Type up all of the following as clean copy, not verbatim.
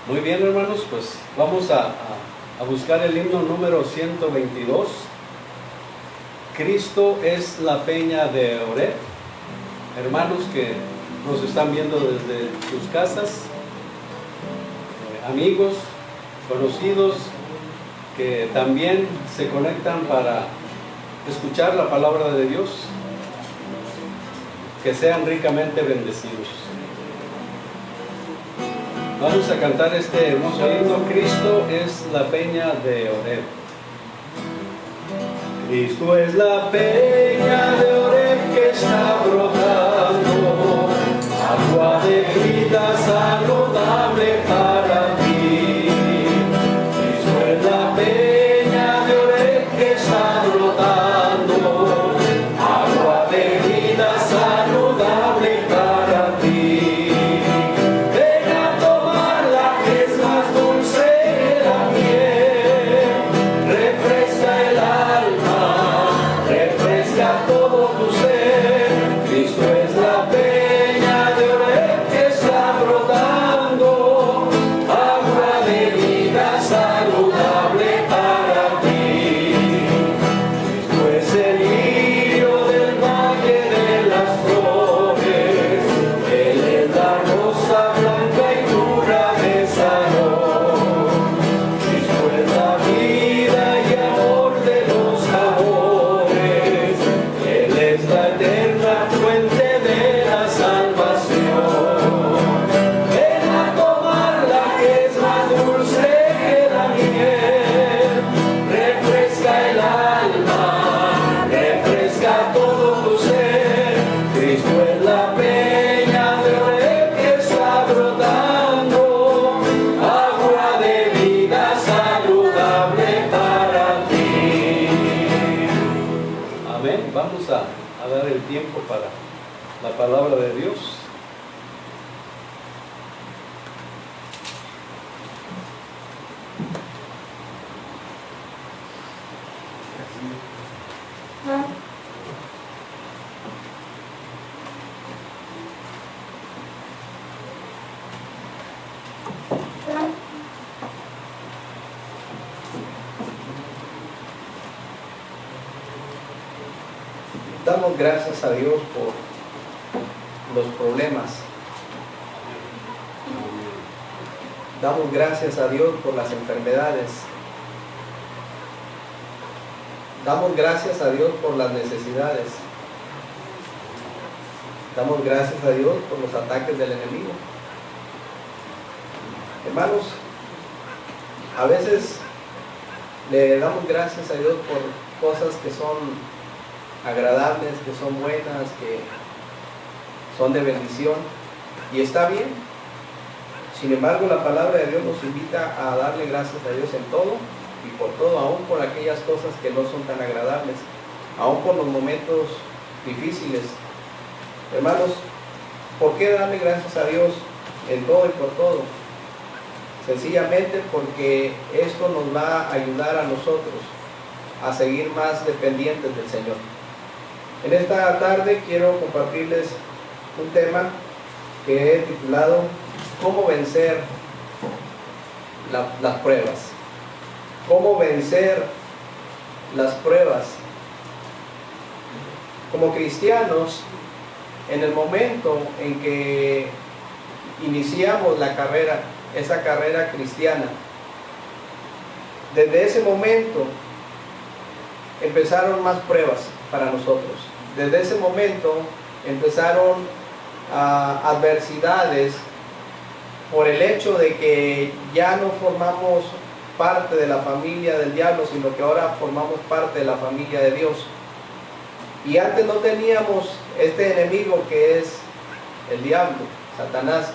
Muy bien, hermanos, pues vamos a buscar el himno número 122. Cristo es la peña de Oreb. Hermanos que nos están viendo desde sus casas, amigos, conocidos que también se conectan para escuchar la palabra de Dios, que sean ricamente bendecidos. Vamos a cantar este hermoso himno. Cristo es la peña de Oreb. Cristo es la peña de Oreb que está brotando agua de vida saludable para ti. Cristo es la peña de Oreb que está brotando agua de vida saludable para ti. Vamos a dar el tiempo para la palabra de Dios. Damos gracias a Dios por los problemas. Damos gracias a Dios por las enfermedades. Damos gracias a Dios por las necesidades. Damos gracias a Dios por los ataques del enemigo. Hermanos, a veces le damos gracias a Dios por cosas que son agradables, que son buenas, que son de bendición, y está bien. Sin embargo, la palabra de Dios nos invita a darle gracias a Dios en todo y por todo, aún por aquellas cosas que no son tan agradables, aún por los momentos difíciles. Hermanos, ¿por qué darle gracias a Dios en todo y por todo? Sencillamente porque esto nos va a ayudar a nosotros a seguir más dependientes del Señor. En esta tarde quiero compartirles un tema que he titulado ¿Cómo vencer las pruebas? ¿Cómo vencer las pruebas? Como cristianos, en el momento en que iniciamos la carrera, esa carrera cristiana, desde ese momento empezaron más pruebas para nosotros. Desde ese momento empezaron adversidades por el hecho de que ya no formamos parte de la familia del diablo, sino que ahora formamos parte de la familia de Dios. Y antes no teníamos este enemigo que es el diablo, Satanás.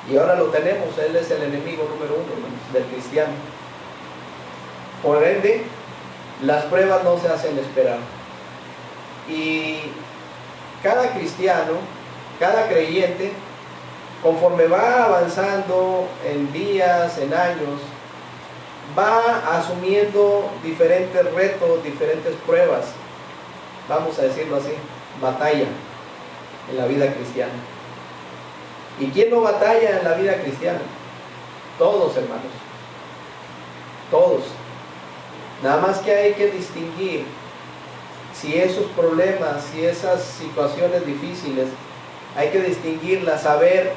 Y ahora lo tenemos, él es el enemigo número uno del cristiano. Por ende, las pruebas no se hacen esperar. Y cada cristiano, cada creyente, conforme va avanzando en días, en años, va asumiendo diferentes retos, diferentes pruebas, vamos a decirlo así, batalla en la vida cristiana. ¿Y quién no batalla en la vida cristiana? Todos, hermanos. Todos. Nada más que hay que distinguir si esos problemas, si esas situaciones difíciles, hay que distinguirlas, saber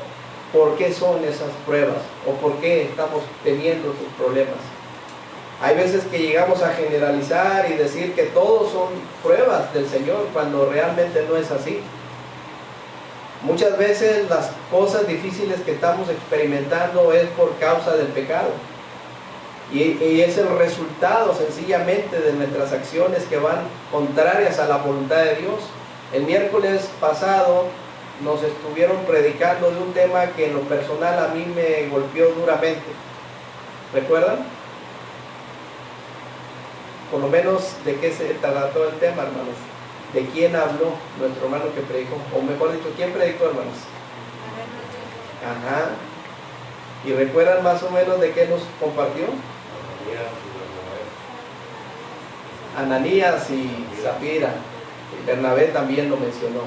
por qué son esas pruebas o por qué estamos teniendo esos problemas. Hay veces que llegamos a generalizar y decir que todos son pruebas del Señor, cuando realmente no es así. Muchas veces las cosas difíciles que estamos experimentando es por causa del pecado. Y es el resultado sencillamente de nuestras acciones que van contrarias a la voluntad de Dios. El miércoles pasado nos estuvieron predicando de un tema que en lo personal a mí me golpeó duramente. ¿Recuerdan? Por lo menos de qué se trató el tema, hermanos. ¿De quién habló nuestro hermano que predicó? O mejor dicho, ¿quién predicó, hermanos? Ajá. ¿Y recuerdan más o menos de qué nos compartió? Ananías y Zafira. Bernabé también lo mencionó.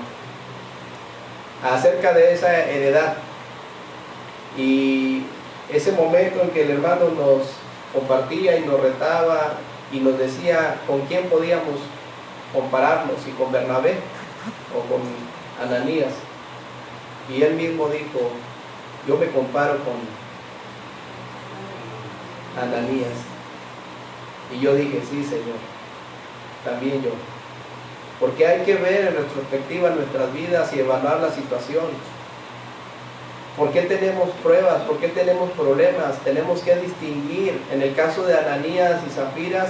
Acerca de esa heredad. Y ese momento en que el hermano nos compartía y nos retaba y nos decía con quién podíamos compararnos, si con Bernabé o con Ananías. Y él mismo dijo, yo me comparo con Ananías. Y yo dije, sí, Señor, también yo. Porque hay que ver en retrospectiva nuestras vidas y evaluar la situación. ¿Por qué tenemos pruebas? ¿Por qué tenemos problemas? Tenemos que distinguir. En el caso de Ananías y Zafiras,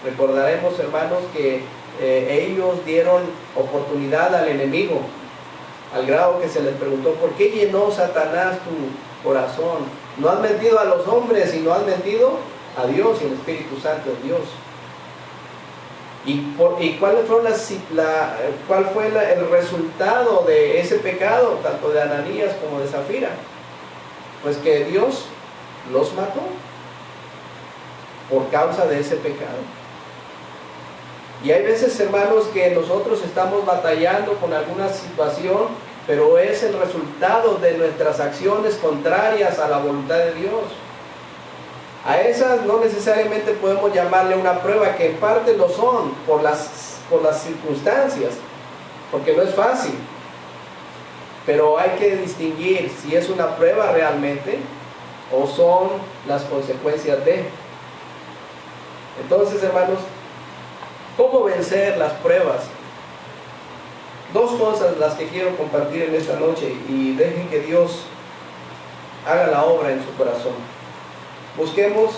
recordaremos, hermanos, que ellos dieron oportunidad al enemigo, al grado que se les preguntó, ¿por qué llenó Satanás tu corazón? No has mentido a los hombres, sino has mentido a Dios, y el Espíritu Santo es Dios. ¿Y cuál fue el resultado de ese pecado, tanto de Ananías como de Zafira? Pues que Dios los mató por causa de ese pecado. Y hay veces, hermanos, que nosotros estamos batallando con alguna situación, pero es el resultado de nuestras acciones contrarias a la voluntad de Dios. A esas no necesariamente podemos llamarle una prueba, que en parte lo son por las circunstancias, porque no es fácil. Pero hay que distinguir si es una prueba realmente o son las consecuencias de. Entonces, hermanos, ¿cómo vencer las pruebas? Dos cosas las que quiero compartir en esta noche, y dejen que Dios haga la obra en su corazón. Busquemos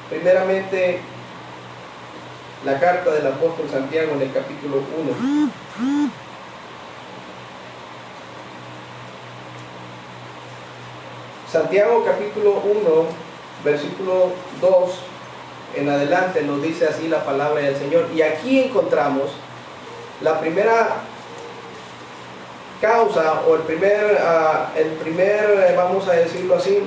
primeramente la carta del apóstol Santiago en el capítulo 1. Santiago capítulo 1, versículo 2 en adelante nos dice así la palabra del Señor. Y aquí encontramos la primera causa, o el primer, vamos a decirlo así,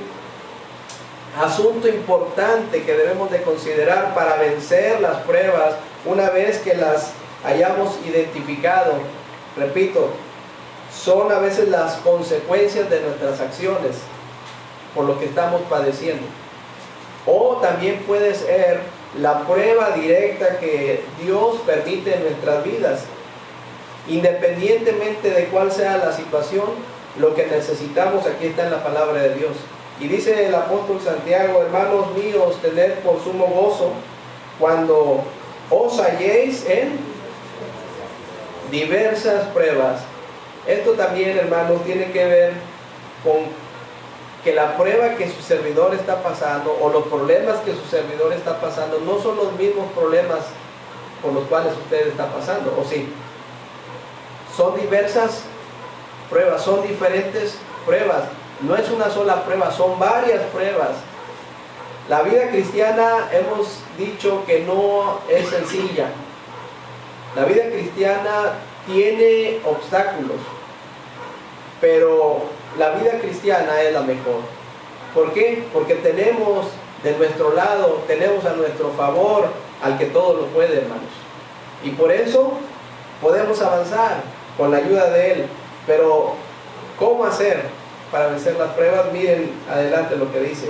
asunto importante que debemos de considerar para vencer las pruebas una vez que las hayamos identificado. Repito, son a veces las consecuencias de nuestras acciones por lo que estamos padeciendo. O también puede ser la prueba directa que Dios permite en nuestras vidas. Independientemente de cuál sea la situación, lo que necesitamos aquí está en la palabra de Dios. Y dice el apóstol Santiago, hermanos míos, tened por sumo gozo cuando os halléis en diversas pruebas. Esto también, hermanos, tiene que ver con que la prueba que su servidor está pasando, o los problemas que su servidor está pasando, no son los mismos problemas por los cuales usted está pasando, ¿o sí? Son diversas pruebas, son diferentes pruebas. No es una sola prueba, son varias pruebas. La vida cristiana, hemos dicho que no es sencilla. La vida cristiana tiene obstáculos, pero la vida cristiana es la mejor. ¿Por qué? Porque tenemos de nuestro lado, tenemos a nuestro favor al que todo lo puede, hermanos. Y por eso podemos avanzar con la ayuda de Él. Pero, ¿cómo hacer para vencer las pruebas. Miren adelante lo que dice.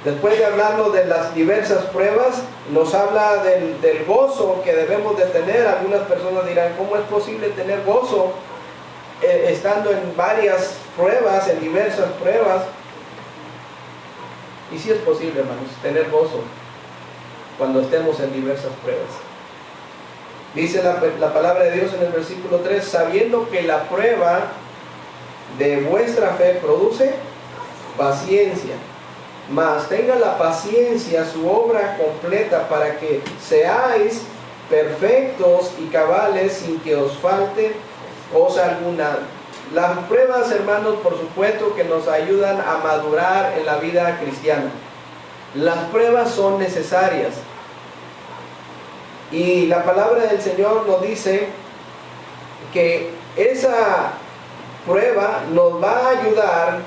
Después de hablarnos de las diversas pruebas, nos habla del gozo que debemos de tener. Algunas personas dirán, ¿cómo es posible tener gozo estando en varias pruebas, en diversas pruebas? Y sí es posible, hermanos, tener gozo cuando estemos en diversas pruebas. Dice la palabra de Dios en el versículo 3, sabiendo que la prueba de vuestra fe produce paciencia, mas tenga la paciencia su obra completa para que seáis perfectos y cabales sin que os falte cosa alguna. Las pruebas, hermanos, por supuesto que nos ayudan a madurar en la vida cristiana. Las pruebas son necesarias. Y la palabra del Señor nos dice que esa prueba nos va a ayudar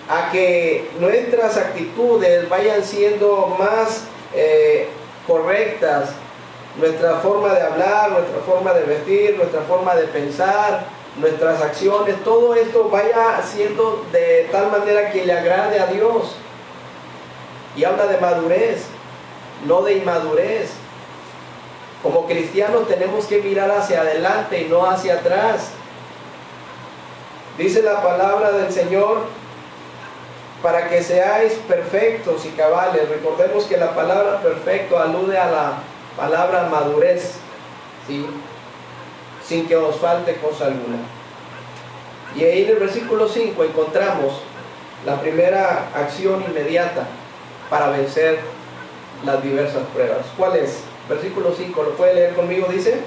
a que nuestras actitudes vayan siendo más correctas, nuestra forma de hablar, nuestra forma de vestir, nuestra forma de pensar, nuestras acciones, todo esto vaya siendo de tal manera que le agrade a Dios. Y habla de madurez, no de inmadurez. Como cristianos tenemos que mirar hacia adelante y no hacia atrás. Dice la palabra del Señor, para que seáis perfectos y cabales. Recordemos que la palabra perfecto alude a la palabra madurez, ¿sí? Sin que os falte cosa alguna. Y ahí en el versículo 5 encontramos la primera acción inmediata para vencer las diversas pruebas. ¿Cuál es? Versículo 5, ¿lo puede leer conmigo? Dice: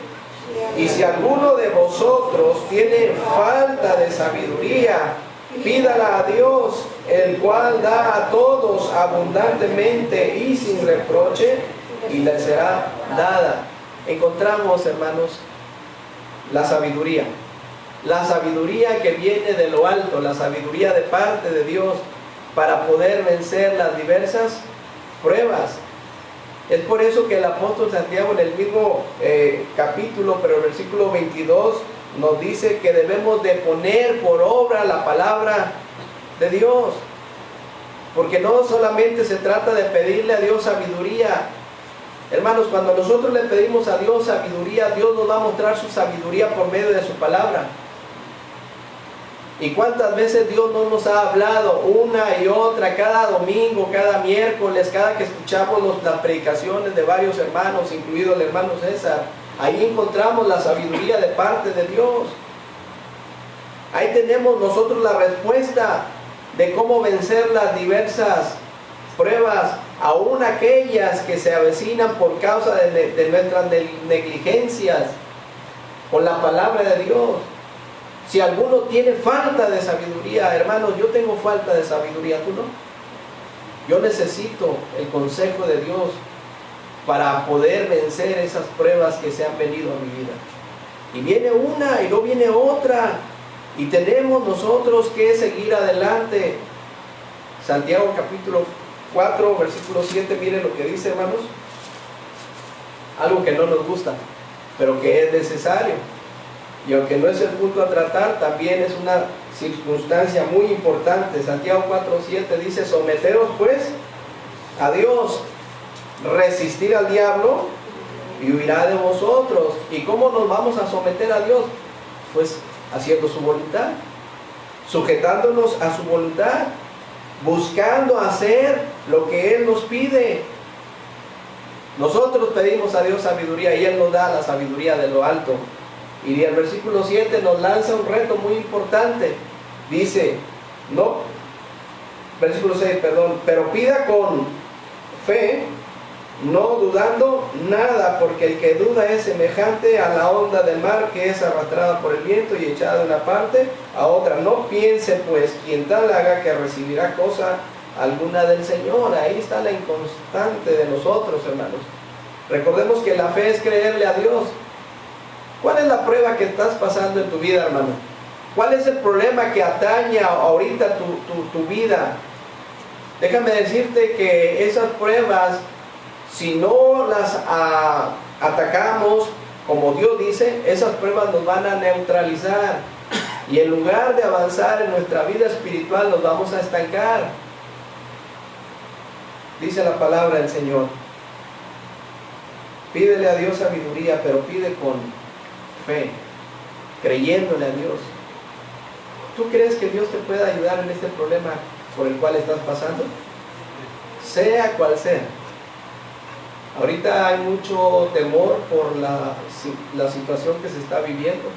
y si alguno de vosotros tiene falta de sabiduría, pídala a Dios, el cual da a todos abundantemente y sin reproche, y le será dada. Encontramos, hermanos, la sabiduría que viene de lo alto, la sabiduría de parte de Dios para poder vencer las diversas pruebas. Es por eso que el apóstol Santiago en el mismo capítulo, pero el versículo 22 nos dice que debemos de poner por obra la palabra de Dios, porque no solamente se trata de pedirle a Dios sabiduría. Hermanos, cuando nosotros le pedimos a Dios sabiduría, Dios nos va a mostrar su sabiduría por medio de su palabra. ¿Y cuántas veces Dios no nos ha hablado una y otra, cada domingo, cada miércoles, cada que escuchamos las predicaciones de varios hermanos, incluido el hermano César? Ahí encontramos la sabiduría de parte de Dios. Ahí tenemos nosotros la respuesta de cómo vencer las diversas pruebas, aún aquellas que se avecinan por causa de nuestras negligencias con la palabra de Dios. Si alguno tiene falta de sabiduría, hermanos, yo tengo falta de sabiduría, ¿tú no? Yo necesito el consejo de Dios para poder vencer esas pruebas que se han venido a mi vida. Y viene una y luego viene otra, y tenemos nosotros que seguir adelante. Santiago capítulo 4, versículo 7, miren lo que dice, hermanos. Algo que no nos gusta, pero que es necesario. Y aunque no es el punto a tratar, también es una circunstancia muy importante. Santiago 4:7 dice: someteos pues a Dios, resistir al diablo y huirá de vosotros. ¿Y cómo nos vamos a someter a Dios? Pues haciendo su voluntad, sujetándonos a su voluntad, buscando hacer lo que Él nos pide. Nosotros pedimos a Dios sabiduría y Él nos da la sabiduría de lo alto. Y el versículo 7 nos lanza un reto muy importante. Dice, no, versículo 6, perdón, pero pida con fe, no dudando nada, porque el que duda es semejante a la onda del mar que es arrastrada por el viento y echada de una parte a otra. No piense pues quien tal haga que recibirá cosa alguna del Señor. Ahí está la inconstante de nosotros, hermanos. Recordemos que la fe es creerle a Dios. ¿Cuál es la prueba que estás pasando en tu vida, hermano? ¿Cuál es el problema que atañe ahorita tu vida? Déjame decirte que esas pruebas, si no las atacamos como Dios dice, esas pruebas nos van a neutralizar. Y en lugar de avanzar en nuestra vida espiritual, nos vamos a estancar. Dice la palabra del Señor: pídele a Dios sabiduría, pero pide con fe, creyéndole a Dios. ¿Tú crees que Dios te puede ayudar en este problema por el cual estás pasando? Sea cual sea. Ahorita hay mucho temor por la situación que se está viviendo.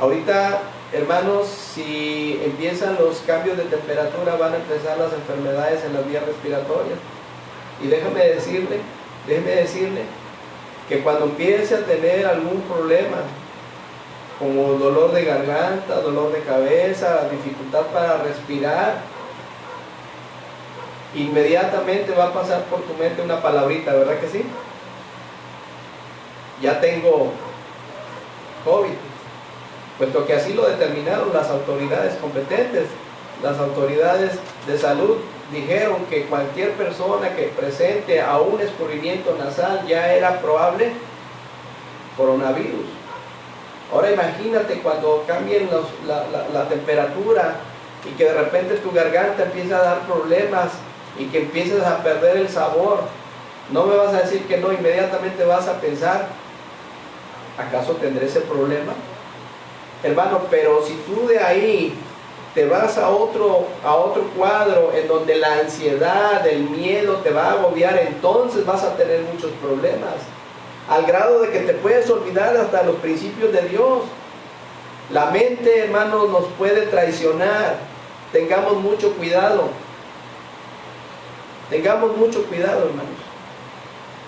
Ahorita, hermanos, si empiezan los cambios de temperatura, van a empezar las enfermedades en las vías respiratorias. Y déjeme decirle que cuando empiece a tener algún problema, como dolor de garganta, dolor de cabeza, dificultad para respirar, inmediatamente va a pasar por tu mente una palabrita, ¿verdad que sí? Ya tengo COVID, puesto que así lo determinaron las autoridades competentes. Las autoridades de salud dijeron que cualquier persona que presente a un escurrimiento nasal ya era probable coronavirus. Ahora imagínate cuando cambien la temperatura y que de repente tu garganta empieza a dar problemas y que empiezas a perder el sabor. No me vas a decir que no, inmediatamente vas a pensar, ¿acaso tendré ese problema? Hermano, pero si tú de ahí te vas a otro cuadro en donde la ansiedad, el miedo te va a agobiar, entonces vas a tener muchos problemas, al grado de que te puedes olvidar hasta los principios de Dios. La mente, hermanos, nos puede traicionar. Tengamos mucho cuidado. Tengamos mucho cuidado, hermanos.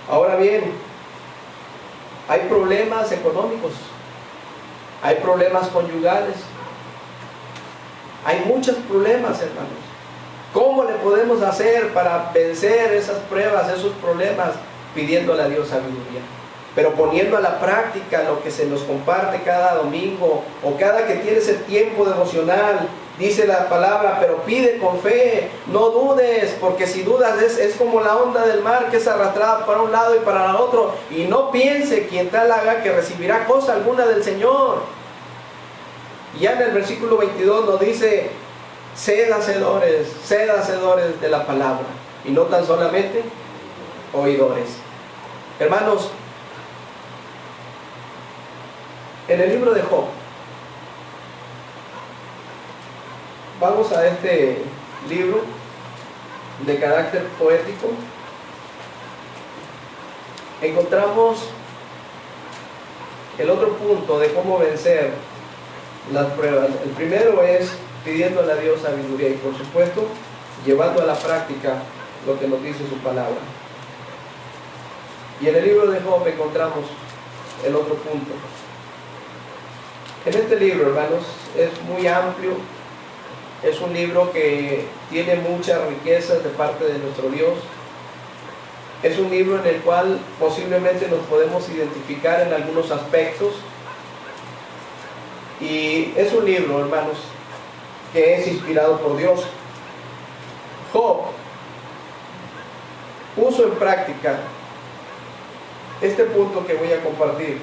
Ahora bien, hay problemas económicos, hay problemas conyugales, hay muchos problemas, hermanos. ¿Cómo le podemos hacer para vencer esas pruebas, esos problemas? Pidiéndole a Dios sabiduría, pero poniendo a la práctica lo que se nos comparte cada domingo o cada que tienes el tiempo devocional. Dice la palabra, pero pide con fe, no dudes, porque si dudas es como la onda del mar que es arrastrada para un lado y para el otro. Y no piense quien tal haga que recibirá cosa alguna del Señor. Y ya en el versículo 22 nos dice, sed hacedores de la palabra, y no tan solamente oidores. Hermanos, en el libro de Job, vamos a este libro de carácter poético, encontramos el otro punto de cómo vencer las pruebas. El primero es pidiéndole a Dios sabiduría y, por supuesto, llevando a la práctica lo que nos dice su palabra. Y en el libro de Job encontramos el otro punto. En este libro, hermanos, es muy amplio. Es un libro que tiene muchas riquezas de parte de nuestro Dios. Es un libro en el cual posiblemente nos podemos identificar en algunos aspectos. Y es un libro, hermanos, que es inspirado por Dios. Job puso en práctica este punto que voy a compartir.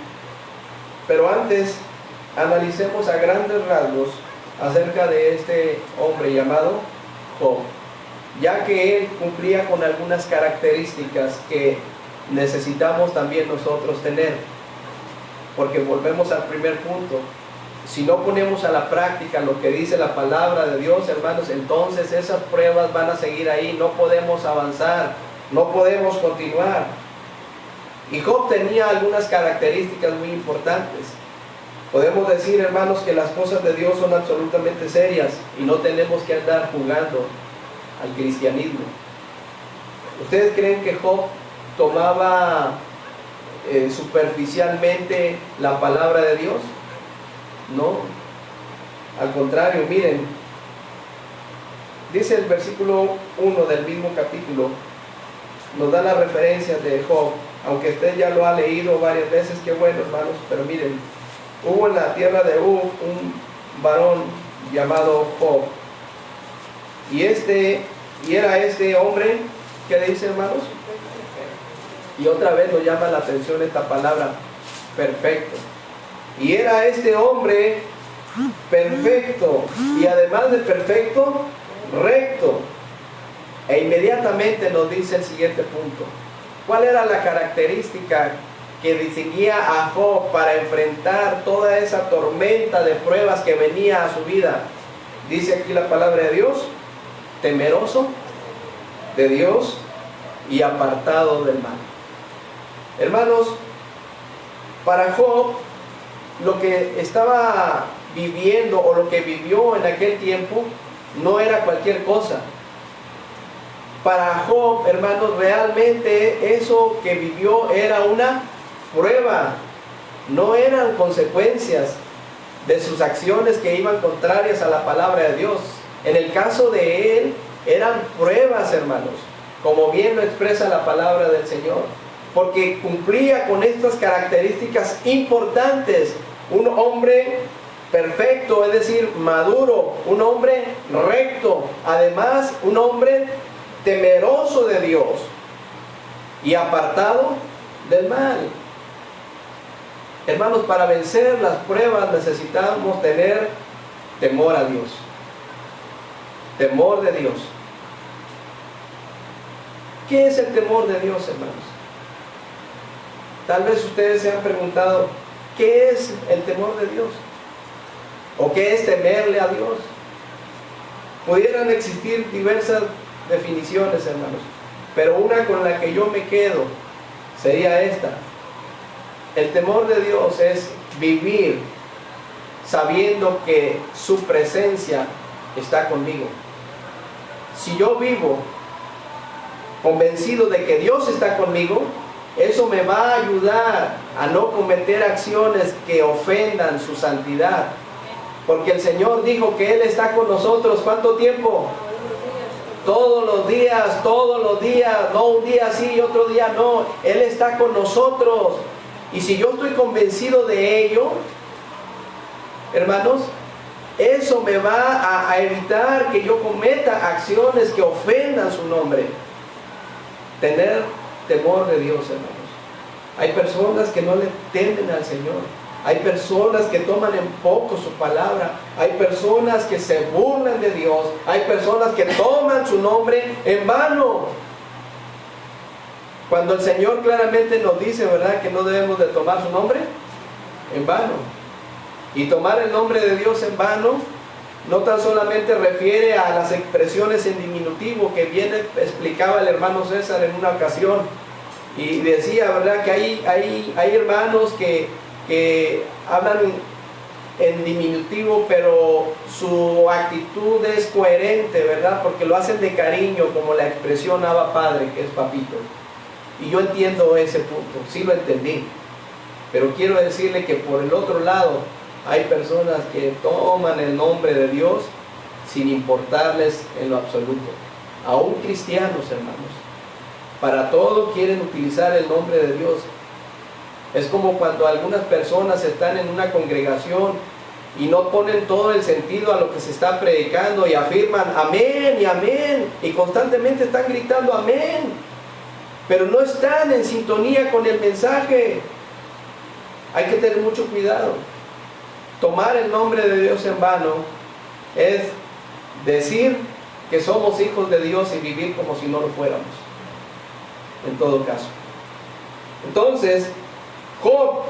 Pero antes, analicemos a grandes rasgos acerca de este hombre llamado Job, ya que él cumplía con algunas características que necesitamos también nosotros tener. Porque volvemos al primer punto: si no ponemos a la práctica lo que dice la palabra de Dios, hermanos, entonces esas pruebas van a seguir ahí, no podemos avanzar, no podemos continuar. Y Job tenía algunas características muy importantes. Podemos decir, hermanos, que las cosas de Dios son absolutamente serias y no tenemos que andar jugando al cristianismo. ¿Ustedes creen que Job tomaba superficialmente la palabra de Dios? No, al contrario. Miren, dice el versículo 1 del mismo capítulo, nos da la referencia de Job, aunque usted ya lo ha leído varias veces. Qué bueno, hermanos, pero miren, hubo en la tierra de Uz un varón llamado Job, y era este hombre, ¿qué dice, hermanos? Y otra vez nos llama la atención esta palabra, perfecto. Y era este hombre perfecto, y además de perfecto, recto. E inmediatamente nos dice el siguiente punto. ¿Cuál era la característica que distinguía a Job para enfrentar toda esa tormenta de pruebas que venía a su vida? Dice aquí la palabra de Dios: temeroso de Dios y apartado del mal. Hermanos, para Job, lo que estaba viviendo o lo que vivió en aquel tiempo no era cualquier cosa. Para Job, hermanos, realmente eso que vivió era una prueba, no eran consecuencias de sus acciones que iban contrarias a la palabra de Dios. En el caso de él, eran pruebas, hermanos, como bien lo expresa la palabra del Señor, porque cumplía con estas características importantes: un hombre perfecto, es decir, maduro, un hombre recto, además un hombre temeroso de Dios y apartado del mal. Hermanos, para vencer las pruebas necesitamos tener temor a Dios, temor de Dios. ¿Qué es el temor de Dios, hermanos? Tal vez ustedes se han preguntado, ¿qué es el temor de Dios? ¿O qué es temerle a Dios? Pudieran existir diversas definiciones, hermanos, pero una con la que yo me quedo sería esta: el temor de Dios es vivir sabiendo que su presencia está conmigo. Si yo vivo convencido de que Dios está conmigo, eso me va a ayudar a no cometer acciones que ofendan su santidad, porque el Señor dijo que Él está con nosotros. ¿Cuánto tiempo? Todos los días, no un día sí y otro día no. Él está con nosotros. Y si yo estoy convencido de ello, hermanos, eso me va a evitar que yo cometa acciones que ofendan su nombre. Tener temor de Dios, hermanos. Hay personas que no le temen al Señor. Hay personas que toman en poco su palabra. Hay personas que se burlan de Dios. Hay personas que toman su nombre en vano. Cuando el Señor claramente nos dice, ¿verdad?, que no debemos de tomar su nombre en vano. Y tomar el nombre de Dios en vano no tan solamente refiere a las expresiones en diminutivo que bien explicaba el hermano César en una ocasión. Y decía, ¿verdad?, que hay hermanos que hablan en diminutivo, pero su actitud es coherente, ¿verdad?, porque lo hacen de cariño, como la expresión Abba Padre, que es papito. Y yo entiendo ese punto, sí lo entendí, pero quiero decirle que por el otro lado hay personas que toman el nombre de Dios sin importarles en lo absoluto. Aún cristianos, hermanos, para todo quieren utilizar el nombre de Dios. Es como cuando algunas personas están en una congregación y no ponen todo el sentido a lo que se está predicando y afirman amén y amén, y constantemente están gritando amén, pero no están en sintonía con el mensaje. Hay que tener mucho cuidado. Tomar el nombre de Dios en vano es decir que somos hijos de Dios y vivir como si no lo fuéramos, en todo caso. Entonces, Job,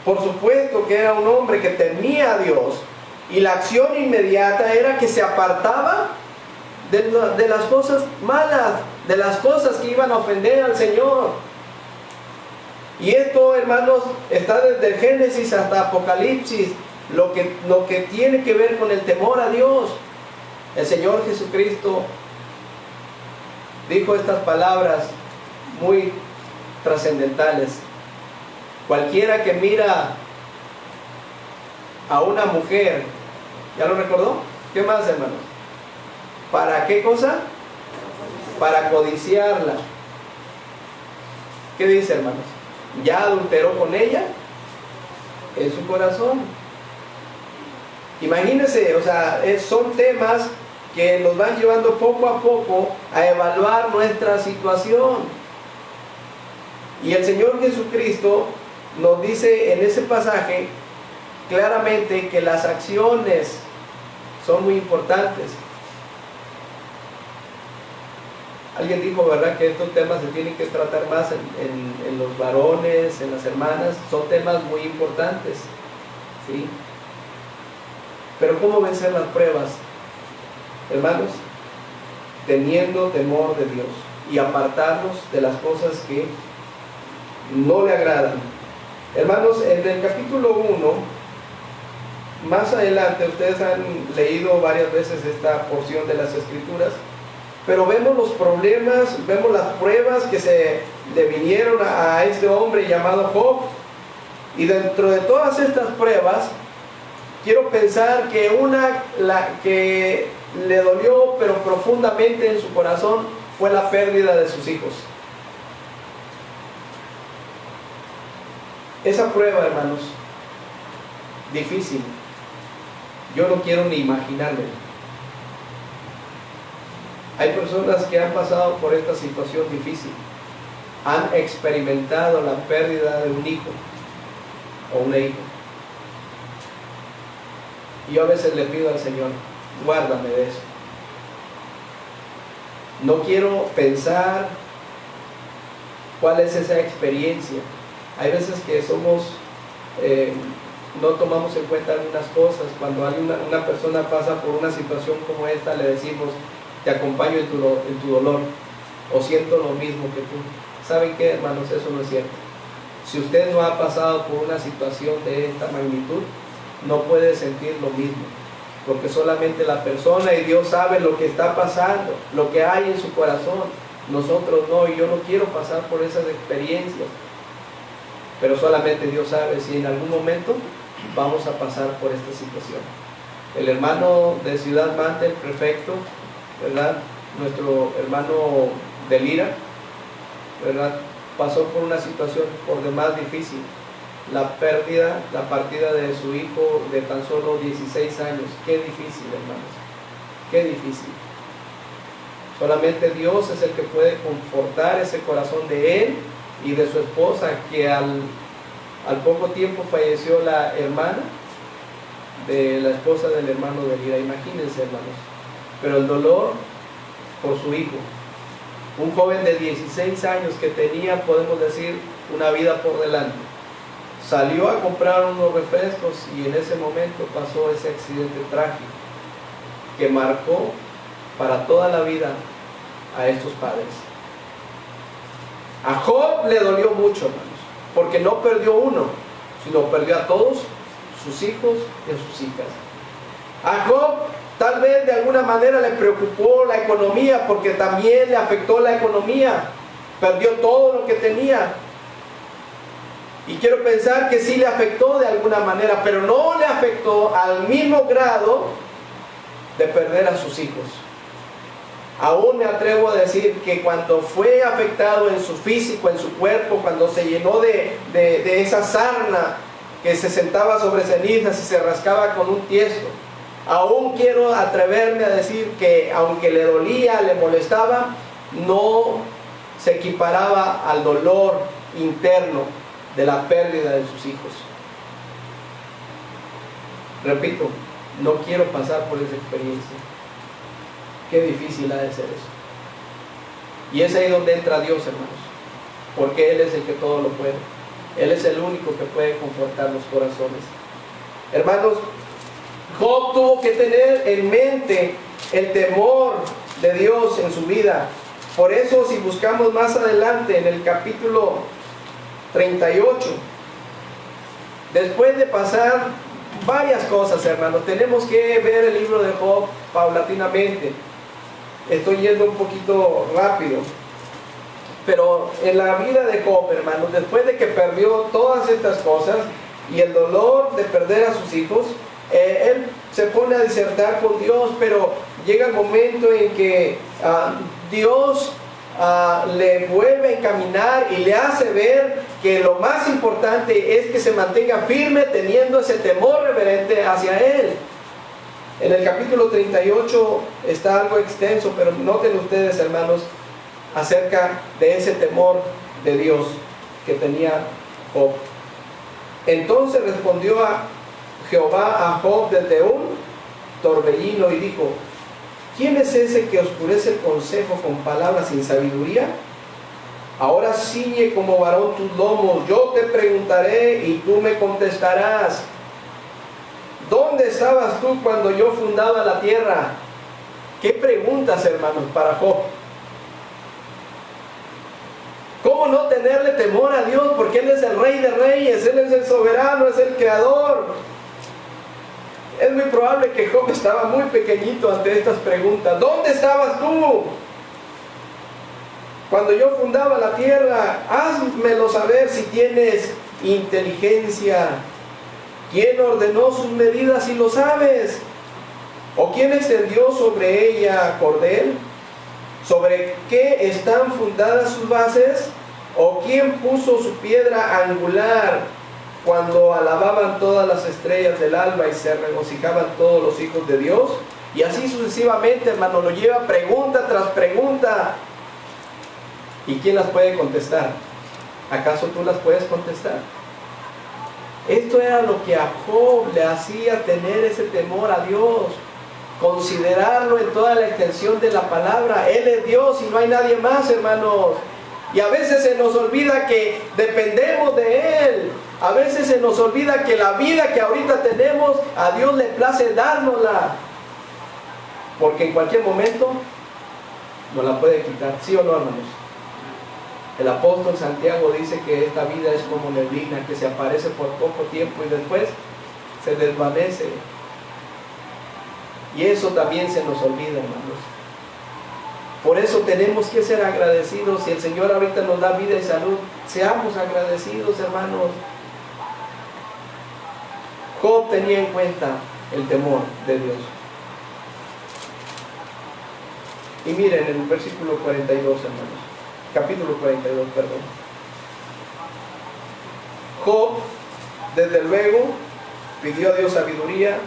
por supuesto que era un hombre que temía a Dios, y la acción inmediata era que se apartaba de las cosas malas, de las cosas que iban a ofender al Señor. Y esto, hermanos, está desde Génesis hasta Apocalipsis, lo que tiene que ver con el temor a Dios. El Señor Jesucristo dijo estas palabras muy trascendentales: cualquiera que mira a una mujer, ¿ya lo recordó? ¿Qué más, hermanos? ¿Para qué cosa? Para codiciarla. ¿Qué dice, hermanos? ¿Ya adulteró con ella en su corazón? Imagínense, o sea, son temas que nos van llevando poco a poco a evaluar nuestra situación. Y el Señor Jesucristo nos dice en ese pasaje claramente que las acciones son muy importantes. Alguien dijo, ¿verdad?, que estos temas se tienen que tratar más en los varones, en las hermanas. Son temas muy importantes, ¿sí? Pero ¿cómo vencer las pruebas, hermanos? Teniendo temor de Dios y apartarnos de las cosas que no le agradan. Hermanos, en el capítulo 1, más adelante, ustedes han leído varias veces esta porción de las Escrituras, pero vemos los problemas, vemos las pruebas que se le vinieron a este hombre llamado Job. Y dentro de todas estas pruebas, quiero pensar que la que le dolió pero profundamente en su corazón fue la pérdida de sus hijos. Esa prueba, hermanos, difícil, yo no quiero ni imaginarme. Hay personas que han pasado por esta situación difícil, han experimentado la pérdida de un hijo o una hija. Y yo a veces le pido al Señor, guárdame de eso. No quiero pensar cuál es esa experiencia. Hay veces que no tomamos en cuenta algunas cosas. Cuando una persona pasa por una situación como esta, le decimos, te acompaño en tu dolor, o siento lo mismo que tú. ¿Saben qué, hermanos? Eso no es cierto. Si usted no ha pasado por una situación de esta magnitud, no puede sentir lo mismo, porque solamente la persona y Dios sabe lo que está pasando, lo que hay en su corazón. Nosotros no, y yo no quiero pasar por esas experiencias, pero solamente Dios sabe si en algún momento vamos a pasar por esta situación. El hermano de Ciudad Mante, el prefecto, ¿verdad?, nuestro hermano de Lira, ¿verdad?, pasó por una situación por demás difícil. La partida de su hijo de tan solo 16 años. Qué difícil, hermanos, qué difícil. Solamente Dios es el que puede confortar ese corazón de él y de su esposa, que al poco tiempo falleció la hermana de la esposa del hermano de Lira. Imagínense, hermanos. Pero el dolor por su hijo, un joven de 16 años que tenía, podemos decir, una vida por delante, salió a comprar unos refrescos y en ese momento pasó ese accidente trágico que marcó para toda la vida a estos padres. A Job le dolió mucho, hermanos, porque no perdió uno, sino perdió a todos sus hijos y a sus hijas. A Job tal vez de alguna manera le preocupó la economía, porque también le afectó la economía. Perdió todo lo que tenía. Y quiero pensar que sí le afectó de alguna manera, pero no le afectó al mismo grado de perder a sus hijos. Aún me atrevo a decir que cuando fue afectado en su físico, en su cuerpo, cuando se llenó de esa sarna que se sentaba sobre cenizas y se rascaba con un tiesto, aún quiero atreverme a decir que aunque le dolía, le molestaba, no se equiparaba al dolor interno de la pérdida de sus hijos. Repito, no quiero pasar por esa experiencia. Qué difícil ha de ser eso. Y es ahí donde entra Dios, hermanos, porque Él es el que todo lo puede. Él es el único que puede confortar los corazones. Hermanos, Job tuvo que tener en mente el temor de Dios en su vida. Por eso, si buscamos más adelante en el capítulo 38, después de pasar varias cosas, hermanos, tenemos que ver el libro de Job paulatinamente. Estoy yendo un poquito rápido, pero en la vida de Job, hermanos, después de que perdió todas estas cosas y el dolor de perder a sus hijos, él se pone a disertar con Dios, pero llega el momento en que Dios le vuelve a encaminar y le hace ver que lo más importante es que se mantenga firme teniendo ese temor reverente hacia Él. En el capítulo 38 está algo extenso, pero noten ustedes, hermanos, acerca de ese temor de Dios que tenía Job. Entonces respondió a Jehová a Job desde un torbellino y dijo: ¿quién es ese que oscurece el consejo con palabras sin sabiduría? Ahora ciñe como varón tus lomos, yo te preguntaré y tú me contestarás. ¿Dónde estabas tú cuando yo fundaba la tierra? ¿Qué preguntas, hermanos, para Job? ¿Cómo no tenerle temor a Dios? Porque Él es el Rey de Reyes, Él es el soberano, es el Creador. Es muy probable que Job estaba muy pequeñito ante estas preguntas. ¿Dónde estabas tú cuando yo fundaba la tierra? Házmelo saber si tienes inteligencia. ¿Quién ordenó sus medidas si lo sabes? ¿O quién extendió sobre ella cordel? ¿Sobre qué están fundadas sus bases? ¿O quién puso su piedra angular cuando alababan todas las estrellas del alba y se regocijaban todos los hijos de Dios? Y así sucesivamente, hermano, lo lleva pregunta tras pregunta. ¿Y quién las puede contestar? ¿Acaso tú las puedes contestar? Esto era lo que a Job le hacía tener ese temor a Dios, considerarlo en toda la extensión de la palabra. Él es Dios y no hay nadie más, hermanos. Y a veces se nos olvida que dependemos de Él. A veces se nos olvida que la vida que ahorita tenemos, a Dios le place dárnosla, porque en cualquier momento nos la puede quitar. ¿Sí o no, hermanos? El apóstol Santiago dice que esta vida es como neblina, que se aparece por poco tiempo y después se desvanece. Y eso también se nos olvida, hermanos. Por eso tenemos que ser agradecidos. Si el Señor ahorita nos da vida y salud, seamos agradecidos, hermanos. Job tenía en cuenta el temor de Dios. Y miren en el versículo 42, hermanos. Capítulo 42, perdón. Job, desde luego, pidió a Dios sabiduría.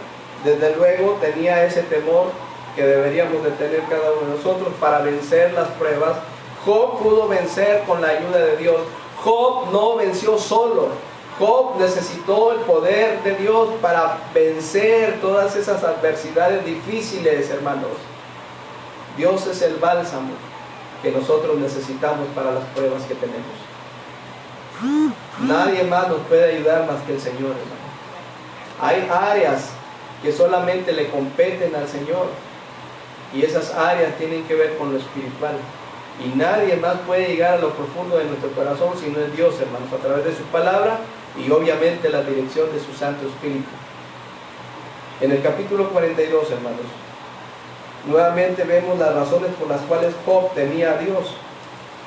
Desde luego tenía ese temor que deberíamos de tener cada uno de nosotros para vencer las pruebas. Job pudo vencer con la ayuda de Dios. Job no venció solo. Job necesitó el poder de Dios para vencer todas esas adversidades difíciles, hermanos. Dios es el bálsamo que nosotros necesitamos para las pruebas que tenemos. Nadie más nos puede ayudar más que el Señor, hermano. Hay áreas que solamente le competen al Señor, y esas áreas tienen que ver con lo espiritual, y nadie más puede llegar a lo profundo de nuestro corazón si no es Dios, hermanos, a través de su palabra y obviamente la dirección de su Santo Espíritu. En el capítulo 42, hermanos, nuevamente vemos las razones por las cuales Job temía a Dios.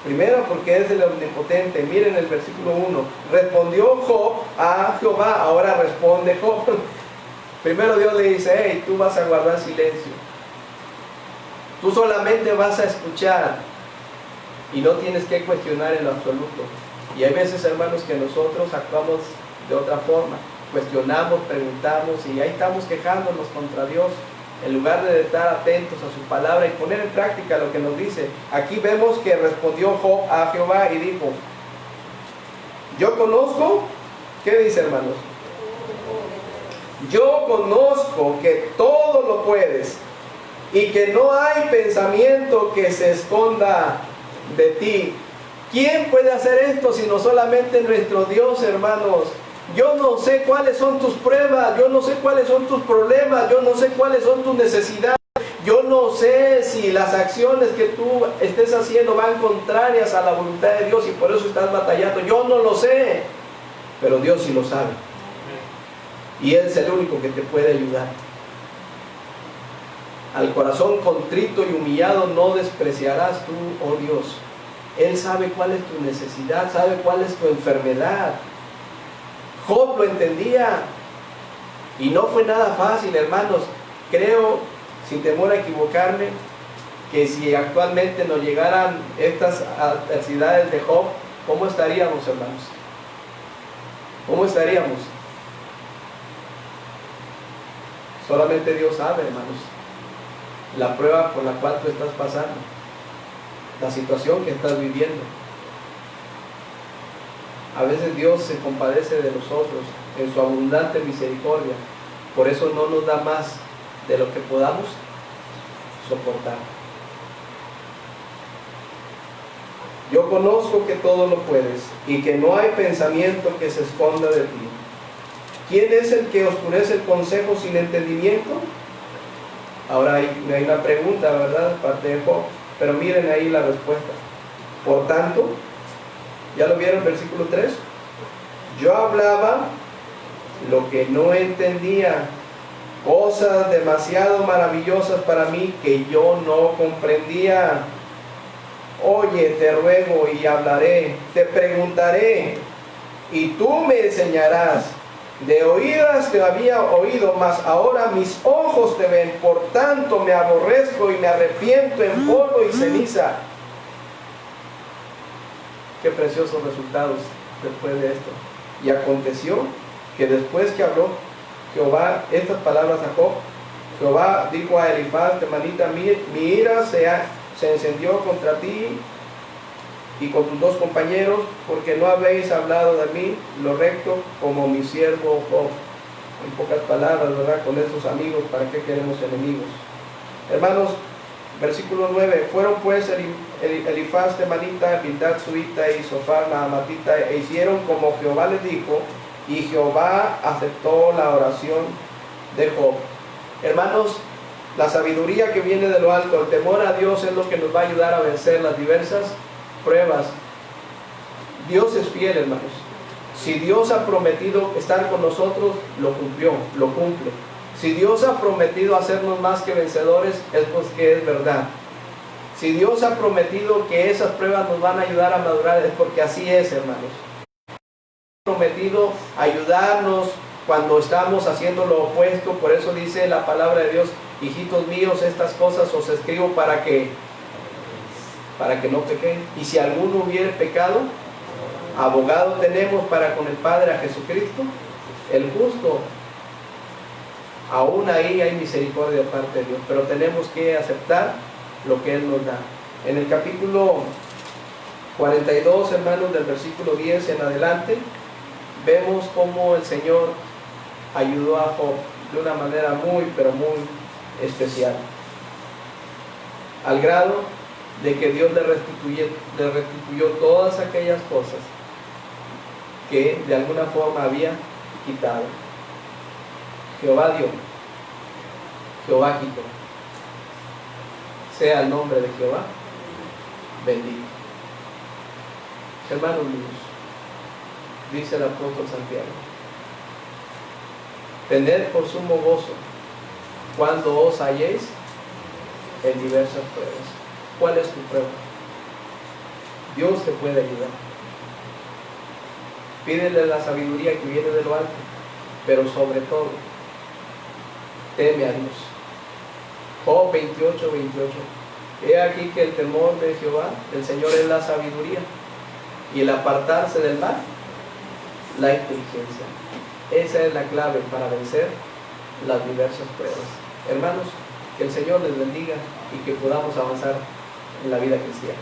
Primero, porque es el omnipotente. Miren el versículo 1. Respondió Job a Jehová. Ahora responde Job. Primero Dios le dice: hey, tú vas a guardar silencio. Tú solamente vas a escuchar y no tienes que cuestionar en lo absoluto. Y hay veces, hermanos, que nosotros actuamos de otra forma. Cuestionamos, preguntamos y ahí estamos quejándonos contra Dios, en lugar de estar atentos a su palabra y poner en práctica lo que nos dice. Aquí vemos que respondió Job a Jehová y dijo: yo conozco, ¿qué dice, hermanos? Yo conozco que todo lo puedes y que no hay pensamiento que se esconda de ti. ¿Quién puede hacer esto sino solamente nuestro Dios, hermanos? Yo no sé cuáles son tus pruebas, yo no sé cuáles son tus problemas, yo no sé cuáles son tus necesidades, yo no sé si las acciones que tú estés haciendo van contrarias a la voluntad de Dios y por eso estás batallando. Yo no lo sé, pero Dios sí lo sabe. Y Él es el único que te puede ayudar. Al corazón contrito y humillado no despreciarás tú, oh Dios. Él sabe cuál es tu necesidad, sabe cuál es tu enfermedad. Job lo entendía y no fue nada fácil, hermanos. Creo, sin temor a equivocarme, que si actualmente nos llegaran estas adversidades de Job, ¿cómo estaríamos, hermanos? ¿Cómo estaríamos? Solamente Dios sabe, hermanos, la prueba por la cual tú estás pasando, la situación que estás viviendo. A veces Dios se compadece de nosotros en su abundante misericordia. Por eso no nos da más de lo que podamos soportar. Yo conozco que todo lo puedes y que no hay pensamiento que se esconda de ti. ¿Quién es el que oscurece el consejo sin entendimiento? Ahora hay una pregunta, ¿verdad? Parte de Job. Pero miren ahí la respuesta. Por tanto, ¿ya lo vieron? Versículo 3. Yo hablaba lo que no entendía, cosas demasiado maravillosas para mí que yo no comprendía. Oye, te ruego y hablaré, te preguntaré y tú me enseñarás. De oídas te había oído, mas ahora mis ojos te ven. Por tanto me aborrezco y me arrepiento en polvo y ceniza. Qué preciosos resultados después de esto. Y aconteció que después que habló Jehová estas palabras a Job, Jehová dijo a Elifaz, temanita, mi ira se encendió contra ti y con tus dos compañeros, porque no habéis hablado de mí lo recto como mi siervo Job. En pocas palabras, ¿verdad? Con estos amigos, ¿para qué queremos enemigos? Hermanos, versículo 9. Fueron pues Elifaz temanita, Bildad suita y Sofar naamatita, e hicieron como Jehová les dijo, y Jehová aceptó la oración de Job. Hermanos, la sabiduría que viene de lo alto, el temor a Dios es lo que nos va a ayudar a vencer las diversas pruebas. Dios es fiel, hermanos. Si Dios ha prometido estar con nosotros, lo cumplió, lo cumple. Si Dios ha prometido hacernos más que vencedores, es porque es verdad. Si Dios ha prometido que esas pruebas nos van a ayudar a madurar, es porque así es, hermanos. Ha prometido ayudarnos cuando estamos haciendo lo opuesto. Por eso dice la palabra de Dios, hijitos míos, estas cosas os escribo para que no pequen. Y si alguno hubiere pecado, abogado tenemos para con el Padre, a Jesucristo, el justo. Aún ahí hay misericordia de parte de Dios, pero tenemos que aceptar lo que Él nos da. En el capítulo 42, hermanos, del versículo 10 en adelante, vemos cómo el Señor ayudó a Job de una manera muy, pero muy especial, al grado de que Dios le restituyó todas aquellas cosas que de alguna forma había quitado. Jehová dio, Jehová quitó. Sea el nombre de Jehová bendito. Hermanos míos, dice el apóstol Santiago, tened por sumo gozo cuando os halléis en diversas pruebas. ¿Cuál es tu prueba? Dios te puede ayudar. Pídele la sabiduría que viene de lo alto, pero sobre todo, teme a Dios. Job 28, 28. He aquí que el temor de Jehová, del Señor, es la sabiduría, y el apartarse del mal, la inteligencia. Esa es la clave para vencer las diversas pruebas. Hermanos, que el Señor les bendiga y que podamos avanzar en la vida cristiana.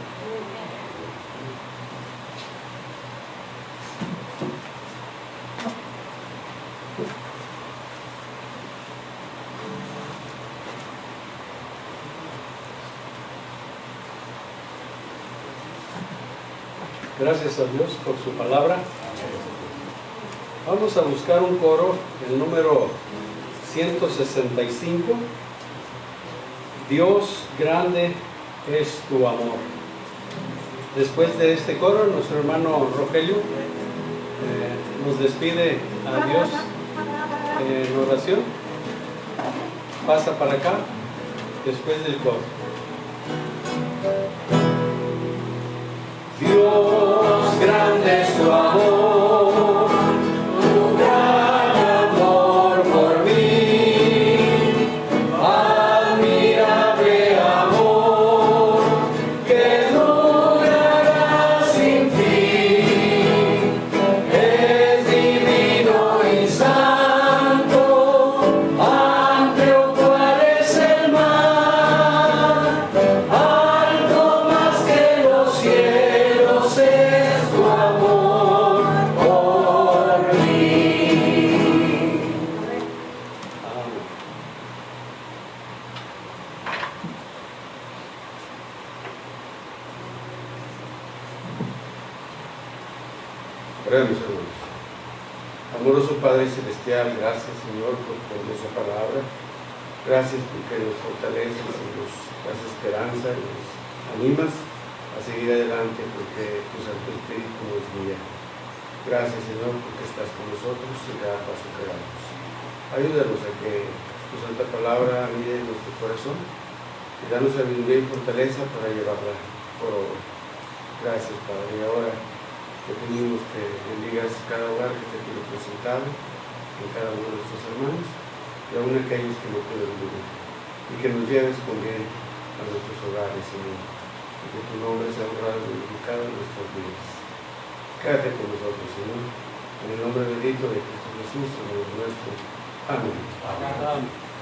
Gracias a Dios por su palabra. Vamos a buscar un coro, el número 165. Dios grande es tu amor. Después de este coro, nuestro hermano Rogelio nos despide a Dios en oración. Pasa para acá después del coro. Dios grande es tu amor, tu gran amor por mí, admirable amor que durará sin fin, es divino y santo, amplio cual es el mar, alto más que los cielos. Oremos, hermanos. Amoroso Padre Celestial, gracias, Señor, por tu hermosa palabra. Gracias porque nos fortaleces y nos das esperanza y nos animas a seguir adelante porque tu Santo Espíritu nos guía. Gracias, Señor, porque estás con nosotros y cada paso que damos. Ayúdanos a que tu santa palabra anide en nuestro corazón y danos sabiduría y fortaleza para llevarla por obra. Gracias, Padre. Y ahora te pedimos que bendigas cada hogar que te quiero presentado, en cada uno de nuestros hermanos, y aún aquellos que no pueden vivir, y que nos lleves con bien a nuestros hogares, Señor, y que tu nombre sea honrado y glorificado en nuestras vidas. Quédate con nosotros, Señor, en el nombre bendito de Cristo Jesús, Señor nuestro. Amén. Amén.